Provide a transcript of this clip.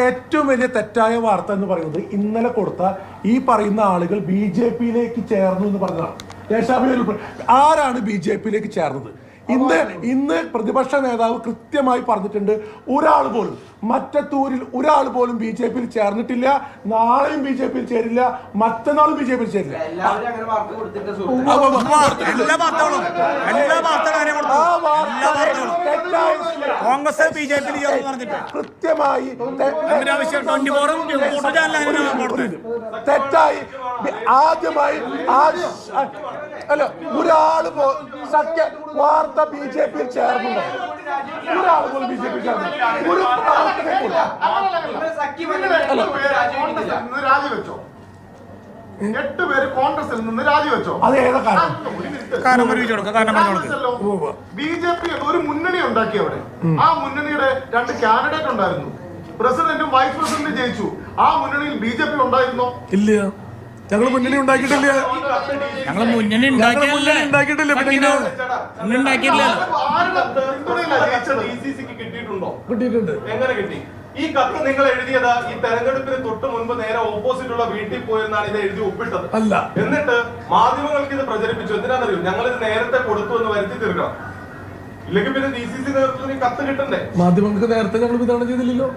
ഏറ്റവും വലിയ തെറ്റായ വാർത്ത എന്ന് പറയുന്നത് ഇന്നലെ കൊടുത്ത ഈ പറയുന്ന ആളുകൾ BJP-യിലേക്ക് ചേർന്നു എന്ന് പറഞ്ഞതാണ്. ആരാണ് BJP-യിലേക്ക് ചേർന്നത്? ഇന്ന് പ്രതിപക്ഷ നേതാവ് കൃത്യമായി പറഞ്ഞിട്ടുണ്ട്, ഒരാൾ പോലും മറ്റത്തൂരിൽ ഒരാൾ പോലും BJP-യിൽ ചേർന്നിട്ടില്ല, നാളെയും BJP-യിൽ ചേരില്ല, മറ്റന്നാളും BJP-യിൽ ചേരില്ല. കൃത്യമായി തെറ്റായി ആദ്യമായി അല്ല ഒരാൾ സത്യ വാർത്ത BJP-യിൽ ചേർന്നുണ്ട്, ഒരാൾ പോലും BJP-യിൽ ചേർന്നു. ഒരു രാജിവെച്ചോ? 8 പേര് കോൺഗ്രസിൽ നിന്ന് രാജിവെച്ചോ? അത് ഏതാ കാരണം? BJP ഒരു മുന്നണി ഉണ്ടാക്കി അവിടെ. ആ മുന്നണിയുടെ 2 കാൻഡിഡേറ്റ് ഉണ്ടായിരുന്നു. പ്രസിഡന്റും വൈസ് പ്രസിഡന്റും ജയിച്ചു. ആ മുന്നണിയിൽ BJP ഉണ്ടായിരുന്നോ? ഇല്ല, ഞങ്ങൾ മുന്നണി ഉണ്ടാക്കിയിട്ടില്ല. ഞങ്ങൾ മുന്നണി ഉണ്ടാക്കിയിട്ടില്ല. കിട്ടിയിട്ടുണ്ട്. എങ്ങനെ കിട്ടി? ഈ കത്ത് നിങ്ങൾ എഴുതിയത് ഈ തെരഞ്ഞെടുപ്പിന് തൊട്ട് മുൻപ് നേരെ ഓപ്പോസിറ്റ് ഉള്ള വീട്ടിൽ പോയെന്നാണ് ഇത് എഴുതി ഒപ്പിട്ടത്. അല്ല, എന്നിട്ട് മാധ്യമങ്ങൾക്ക് ഇത് പ്രചരിപ്പിച്ചു. എന്തിനാണെന്നറിയോ? ഞങ്ങൾ ഇത് നേരത്തെ കൊടുത്തു എന്ന് വരുത്തി തീർക്കണം. ഇല്ലെങ്കിൽ പിന്നെ DCC നേതൃത്വത്തിന് കത്ത് കിട്ടണ്ടേ? മാധ്യമങ്ങൾക്ക് നേരത്തെ ഞങ്ങൾ വിതരണം ചെയ്തില്ലല്ലോ.